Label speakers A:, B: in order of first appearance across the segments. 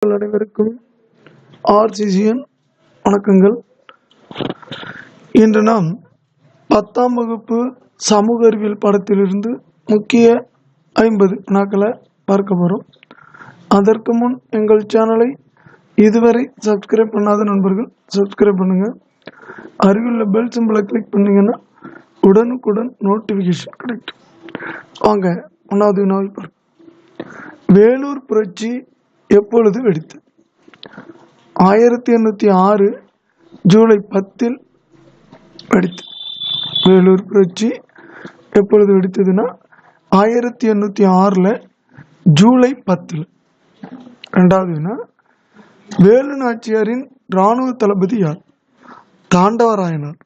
A: அனைவருக்கும் ஆர்சிசிஎன் வணக்கங்கள். இன்று நாம் 10ஆம் வகுப்பு சமூக அறிவியல் பாடத்திலிருந்து முக்கிய 50 வினாக்களை பார்க்க போகிறோம். அதற்கு முன் எங்கள் சேனலை இதுவரை சப்ஸ்கிரைப் பண்ணாத நண்பர்கள் சப்ஸ்கிரைப் பண்ணுங்கள். அருகிலுள்ள பெல் சிம்பிளை கிளிக் பண்ணிங்கன்னா உடனுக்குடன் நோட்டிஃபிகேஷன் கிடைக்கும். வாங்க 1வது வினாவை பார்ப்போம். வேலூர் புரட்சி எப்பொழுது வெடித்தது? 1806 ஜூலை 10 வெடித்தது. வேலூர் புரட்சி எப்பொழுது வெடித்ததுன்னா 1806 ஜூலை 10. 2வதுனா வேலு நாச்சியாரின் இராணுவ தளபதி யார்? தாண்டவராயனார்.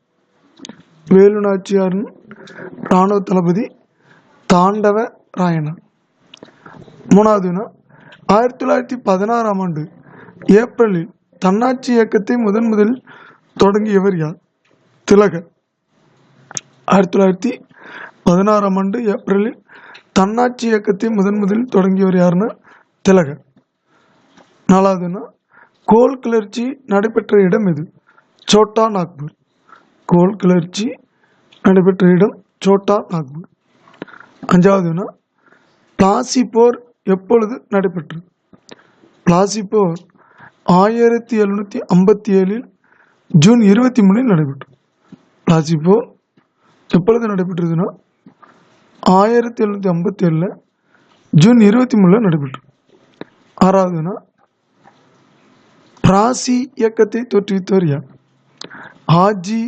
A: வேலு நாச்சியாரின் இராணுவ தளபதி தாண்டவராயனார். 3வதுனா 1916ஆம் ஆண்டு ஏப்ரலில் தன்னாட்சி இயக்கத்தை முதலில் தொடங்கியவர் யார்? திலகர். 1916ஆம் ஆண்டு ஏப்ரலில் தன்னாட்சி இயக்கத்தை முதலில் தொடங்கியவர் யாருன்னா திலகர். 4வதுனா கோல் கிளர்ச்சி நடைபெற்ற இடம் எது? சோட்டா நாக்பூர். கோல் கிளர்ச்சி நடைபெற்ற இடம் சோட்டா நாக்பூர். 5வதுனா பிளாசி போர் எப்பொழுது நடைபெற்றது? பிளாசி போர் 1757 ஜூன் 23 நடைபெற்றது. பிளாசி போர் எப்பொழுது நடைபெற்றதுன்னா 1757 ஜூன் 23 நடைபெற்றது. 6வதுனா பிராசி இயக்கத்தை தோற்றுவித்தவர் யார்? ஹாஜி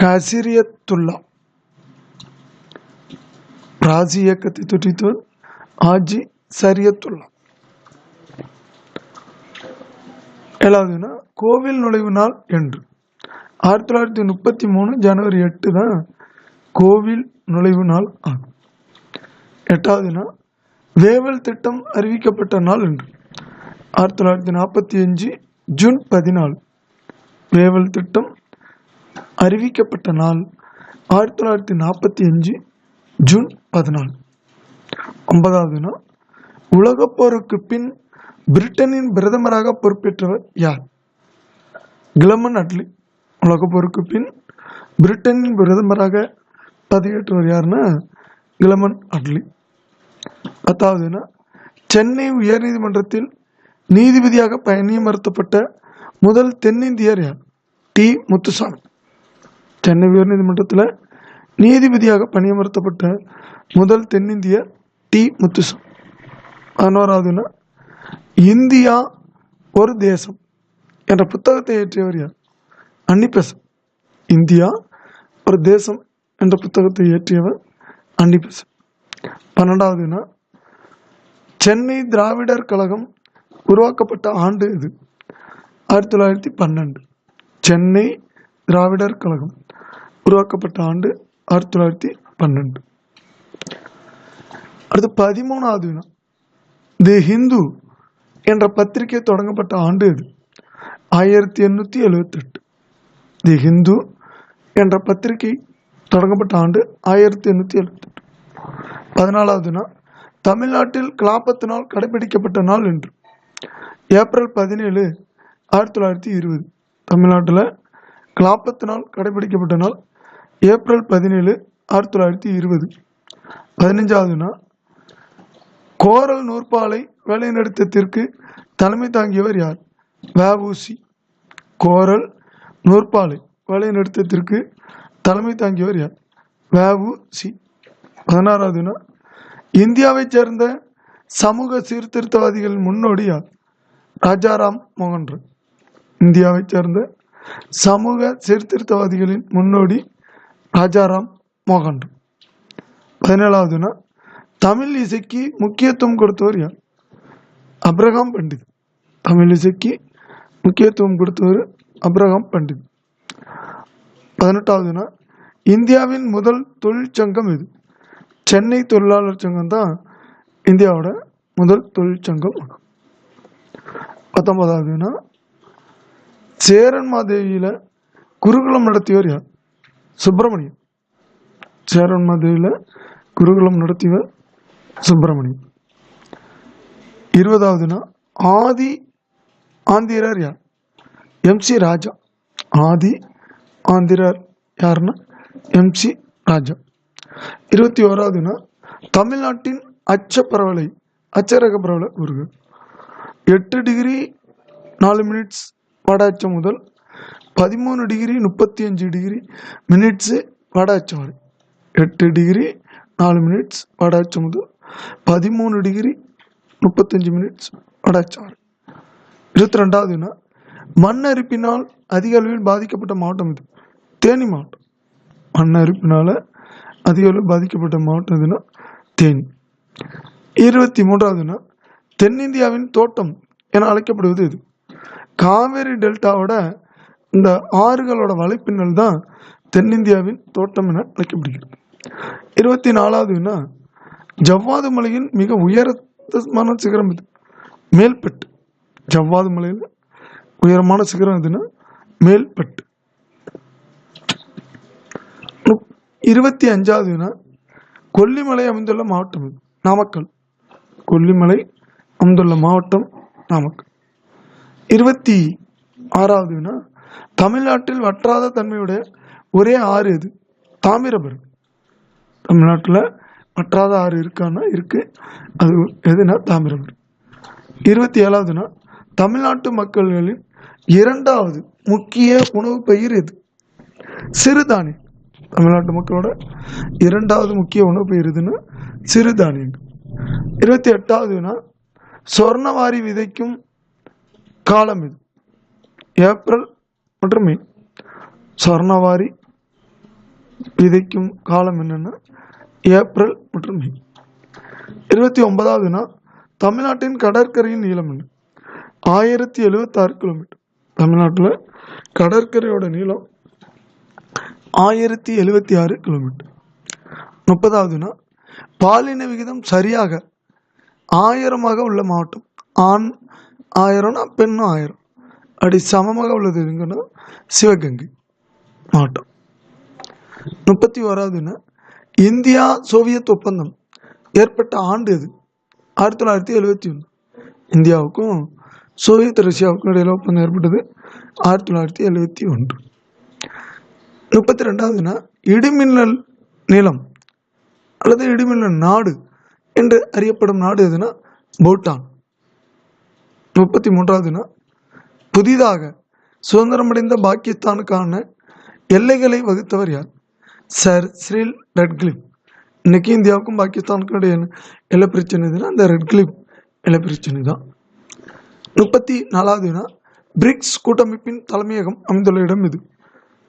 A: ஹசிரியத்துல்லா. பிராசி இயக்கத்தை தோற்றுவித்தவர் ஹாஜி சரியத்துல்லா. 7வதுனா கோவில் நுழைவு நாள் என்று? 1933 ஜனவரி 8 தான் கோவில் நுழைவு நாள் ஆகும். 8வதுனா வேவல் திட்டம் அறிவிக்கப்பட்ட நாள் என்று? 1945 ஜூன் 14. வேவல் திட்டம் அறிவிக்கப்பட்ட நாள் 1945 ஜூன் 14. 9வதுனா உலகப் போருக்கு பின் பிரிட்டனின் பிரதமராக பொறுப்பேற்றவர் யார்? கிளமன் அட்லி. உலகப் போருக்கு பின் பிரிட்டனின் பிரதமராக பதவியேற்றவர் யாருன்னா கிளமன் அட்லி. 10வதுனா சென்னை உயர்நீதிமன்றத்தில் நீதிபதியாக பணியமர்த்தப்பட்ட முதல் தென்னிந்தியர் யார்? டி. முத்துசாமி. சென்னை உயர்நீதிமன்றத்தில் நீதிபதியாக பணியமர்த்தப்பட்ட முதல் தென்னிந்தியர் டி. முத்துசாமி. 11வதுனா இந்தியா ஒரு தேசம் என்ற புத்தகத்தை இயற்றியவர் யார்? அன்னிபெசன்ட். இந்தியா ஒரு தேசம் என்ற புத்தகத்தை இயற்றியவர் அன்னிபெசன்ட். 12வதுனா சென்னை திராவிடர் கழகம் உருவாக்கப்பட்ட ஆண்டு இது? 1912. சென்னை திராவிடர் கழகம் உருவாக்கப்பட்ட ஆண்டு 1912. அடுத்து 13வதுனா தி ஹிந்து என்ற பத்திரிகை தொடங்கப்பட்ட ஆண்டு எது? 1878. தி ஹிந்து என்ற பத்திரிகை தொடங்கப்பட்ட ஆண்டு 1878. 14வதுனா தமிழ்நாட்டில் கிலாபத்து நாள் கடைபிடிக்கப்பட்ட நாள் என்று? ஏப்ரல் 17 1920. தமிழ்நாட்டில் கிலாபத்து நாள் கடைபிடிக்கப்பட்ட நாள் ஏப்ரல் 17 1920. 15வதுனா கோரல் நூற்பாலை வேலைநிறுத்தத்திற்கு தலைமை தாங்கியவர் யார்? வ.உ.சி. கோரல் நூற்பாலை வேலைநிறுத்தத்திற்கு தலைமை தாங்கியவர் யார்? வ.உ.சி. 16வதுனா இந்தியாவைச் சேர்ந்த சமூக சீர்திருத்தவாதிகளின் முன்னோடி யார்? ராஜாராம் மோகன் ராய். இந்தியாவைச் சேர்ந்த சமூக சீர்திருத்தவாதிகளின் முன்னோடி ராஜாராம் மோகன் ராய். 17வதுனா தமிழ் இசைக்கு முக்கியத்துவம் கொடுத்தவர் யார்? அப்ரஹாம் பண்டித். தமிழ் இசைக்கு முக்கியத்துவம் கொடுத்தவர் அப்ரஹாம் பண்டித். 18வதுனா இந்தியாவின் முதல் தொழிற்சங்கம் எது? சென்னை தொழிலாளர் சங்கம் தான் இந்தியாவோட முதல் தொழிற்சங்கம். 19வதுனா சேரன்மாதேவியில் குருகுலம் நடத்தியவர் யார்? சுப்பிரமணியம். சேரன்மாதேவியில் குருகுலம் நடத்தியவர் சுப்பிரமணியம். 20வதுனா ஆதி ஆந்திரர் யார்? MC ராஜா. ஆதி ஆந்திரர் யாருன்னா MC ராஜா. 21வது தமிழ்நாட்டின் அச்சரக பரவலை கூறுக. 8 டிகிரி 4 மினிட்ஸ் வட அச்சம் முதல் 13 டிகிரி 35 டிகிரி மினிட்ஸு வட அச்சம் வரை. 8 டிகிரி 4 மினிட்ஸ் வட அச்சம் முதல் 13 டிகிரி 35 மினிட்ஸ் வட அச்சம் வரை. 22வது மண் அரிப்பினால் அதிக அளவில் பாதிக்கப்பட்ட மாவட்டம் இது. தேனி மாவட்டம். மண் அரிப்பினால அதிக அளவில் பாதிக்கப்பட்ட மாவட்டம் எதுனா தேனி. 23வது தென்னிந்தியாவின் தோட்டம் என அழைக்கப்படுவது இது. காவேரி டெல்டாவோட இந்த ஆறுகளோட வலைப்பின்னல் தான் தென்னிந்தியாவின் தோட்டம் என அழைக்கப்படுகிறது. 24வது ஜவ்வாது மலையின் மிக உயரமான சிகரம் இது மேல்பட்டு. ஜவ்வாது மலையில் உயரமான சிகரம் எதுனா மேல்பட்டு. 25வது கொல்லிமலை அமைந்துள்ள மாவட்டம் இது நாமக்கல். கொல்லிமலை அமைந்துள்ள மாவட்டம் நாமக்கல். 26வது தமிழ்நாட்டில் வற்றாத தன்மையுடைய ஒரே ஆறு எது? தாமிரபரணி. தமிழ்நாட்டில் வற்றாத ஆறு இருக்கான்னா இருக்கு. அது எதுனா தாமிரபரணி. 27வது தமிழ்நாட்டு மக்கள்களின் 2வது முக்கிய உணவு பயிர் எது? சிறுதானியம். தமிழ்நாட்டு மக்களோட 2வது முக்கிய உணவு பயிர் எதுன்னா சிறுதானியங்கள். 28வது சொர்ணவாரி விதைக்கும் காலம் இது. ஏப்ரல் மற்றும் மே. சொர்ணவாரி விதைக்கும் காலம் என்னன்னா ஏப்ரல் மற்றும் மே. 29வது தமிழ்நாட்டின் கடற்கரையின் நீளம் என்ன? 1076 கிலோமீட்டர். தமிழ்நாட்டில் கடற்கரையோட நீளம் 1076 கிலோமீட்டர். 30வது பாலின விகிதம் சரியாக 1000 உள்ள மாவட்டம். ஆண் 1000 பெண் 1000 அப்படி சமமாக உள்ளது எங்கன்னா சிவகங்கை மாவட்டம். 31வது இந்தியா சோவியத் ஒப்பந்தம் ஏற்பட்ட ஆண்டு எது? 1971. இந்தியாவுக்கும் சோவியத் ரஷ்யாவுக்கும் இடையில ஒப்பந்தம் ஏற்பட்டது 1971. 32வது இடிமின்னல் நிலம் அல்லது இடிமின்னல் நாடு என்று அறியப்படும் நாடு எதுனா பூட்டான். 33வது புதிதாக சுதந்திரமடைந்த பாகிஸ்தானுக்கான எல்லைகளை வகுத்தவர் யார்? Sir Cyril Radcliffe. இன்னைக்கு இந்தியாவுக்கும் பாகிஸ்தானுக்கும் இடையே எல்லை பிரச்சனை எதுனா அந்த ரெட்க்ளிஃப் எல்லை பிரச்சனை தான். 34வது பிரிக்ஸ் கூட்டமைப்பின் தலைமையகம் அமைந்துள்ள இடம் இது.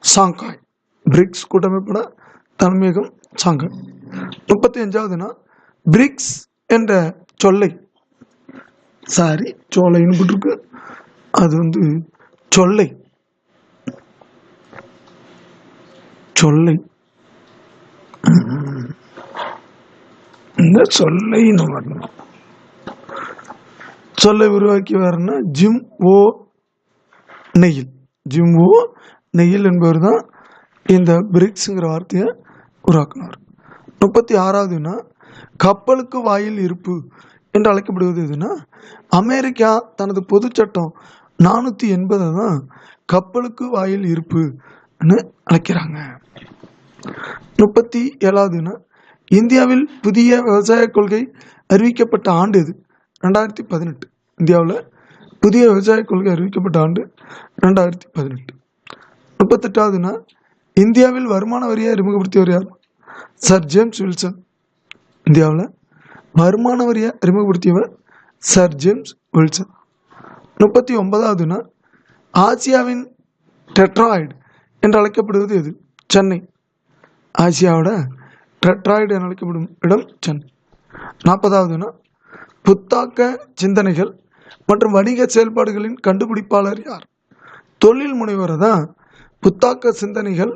A: ஷாங்காய். பிரிக்ஸ் கூட்டமைப்போட தலைமையகம் ஷாங்காய். 35வது பிரிக்ஸ் என்ற சொல்லைன்னு போட்டிருக்கு. அது சொல்லை இந்த சொல்லை உருவாக்கியவர்னா ஜிம் ஓ நெயில் என்பவர் தான் இந்த பிரிக்ஸுங்கிற வார்த்தையை உருவாக்குனார். 36வது கப்பலுக்கு வாயில் இருப்பு என்று அழைக்கப்படுவது எதுனா அமெரிக்கா தனது பொது சட்டம் 480 தான் கப்பலுக்கு வாயில் இருப்புன்னு அழைக்கிறாங்க. 37வது இந்தியாவில் புதிய விவசாய கொள்கை அறிவிக்கப்பட்ட ஆண்டு எது? 2018. இந்தியாவில் புதிய விவசாய கொள்கை அறிவிக்கப்பட்ட ஆண்டு 2018. 38வது இந்தியாவில் வருமான வரியை அறிமுகப்படுத்தியவர் யார்? Sir James Wilson. இந்தியாவில் வருமான வரியை அறிமுகப்படுத்தியவர் சர் ஜேம்ஸ் வில்சன். 39வது ஆசியாவின் டெட்ராய்டு என்று அழைக்கப்படுவது எது? சென்னை. ஆசியாவோட டெட்ராய்டு என அழைக்கப்படும் இடம் சென்னை. 40வது புத்தாக்க சிந்தனைகள் மற்றும் வணிக செயல்பாடுகளின் கண்டுபிடிப்பாளர் யார்? தொழில் முனைவரை தான் புத்தாக்க சிந்தனைகள்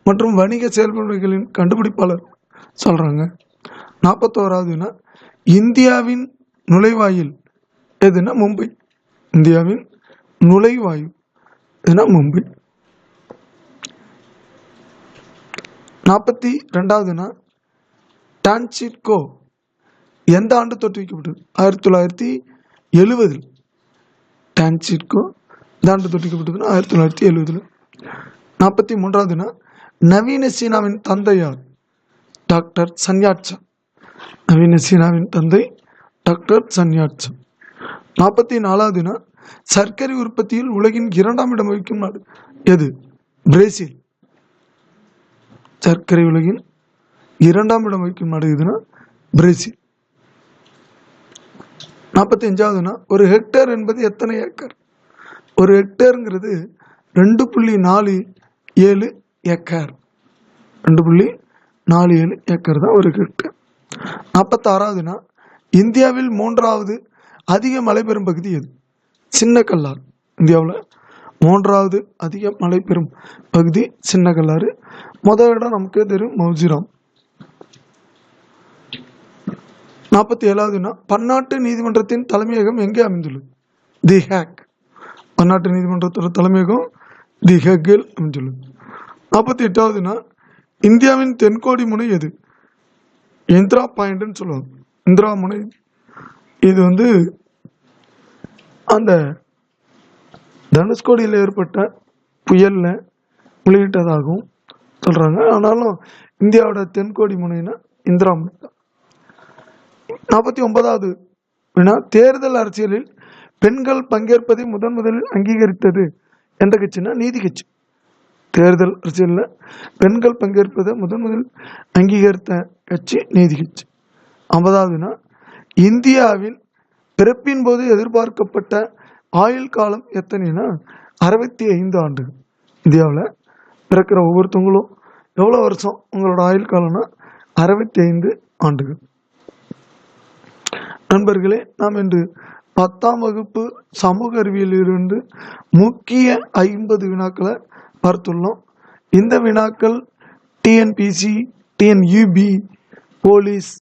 A: மற்றும் வணிக செயல்பாடுகளின் கண்டுபிடிப்பாளர் சொல்றாங்க. 41வது இந்தியாவின் நுழைவாயில் எதுனா மும்பை. இந்தியாவின் நுழைவாயு எதுனா மும்பை. 42வது டான்சிட்கோ எந்த ஆண்டு தோற்றுவிக்கப்பட்டது? 1970. டான்சிற்கோ தாண்டு தொட்டிக்கப்பட்டதுன்னா 1970. 43வது நவீன சீனாவின் தந்தை யார்? டாக்டர் சன்யாட்சா. நவீன சீனாவின் தந்தை டாக்டர் சன்யாட்சா. 44வது சர்க்கரை உற்பத்தியில் உலகின் 2ஆம் இடம் வகிக்கும் நாடு எது? பிரேசில். சர்க்கரை உலகின் 2ஆம் இடம் வகிக்கும் நாடு எதுனா பிரேசில். 45வது ஒரு ஹெக்டேர் என்பது எத்தனை ஏக்கர்? ஒரு ஹெக்டேருங்கிறது 2.47 ஏக்கர். 2.47 ஏக்கர் தான் ஒரு ஹெக்டேர். 46வது இந்தியாவில் 3வது அதிக மழை பெறும் பகுதி எது? சின்ன கல்லாறு. இந்தியாவில் 3வது அதிக மழை பெறும் பகுதி சின்ன கல்லாறு. முதல் இடம் நமக்கு தெரியும், மௌசிராம். 47வது பன்னாட்டு நீதிமன்றத்தின் தலைமையகம் எங்கே அமைந்துள்ளது? தி ஹேக். பன்னாட்டு நீதிமன்றத்தோட தலைமையகம் தி ஹேக்கில் அமைந்துள்ளது. 48வது இந்தியாவின் தென்கோடி முனை எது? இந்திரா பாயிண்ட்னு சொல்லுவாங்க. இந்திரா முனை. இது அந்த தனுஷ்கோடியில் ஏற்பட்ட புயல்ல வெளியிட்டதாகவும் சொல்றாங்க. ஆனாலும் இந்தியாவோட தென்கோடி முனைனா இந்திரா முனை தான். 49வது தேர்தல் அரசியலில் பெண்கள் பங்கேற்பதை முதலில் அங்கீகரித்தது எந்த கட்சினா நீதி கட்சி. தேர்தல் அரசியலில் பெண்கள் பங்கேற்பதை முதலில் அங்கீகரித்த கட்சி நீதி கட்சி. 50வது இந்தியாவில் பிறப்பின் போது எதிர்பார்க்கப்பட்ட ஆயுள் காலம் எத்தனைனா 65 ஆண்டுகள். இந்தியாவில் பிறக்கிற ஒவ்வொருத்தவங்களும் எவ்வளோ வருஷம் உங்களோட ஆயுள் காலம்னா 65 ஆண்டுகள். நண்பர்களே, நாம் இன்று 10ஆம் வகுப்பு சமூக அறிவியலிலிருந்து முக்கிய 50 வினாக்களை பார்த்துள்ளோம். இந்த வினாக்கள் டிஎன்பிசி, டிஎன்யூபி, போலீஸ்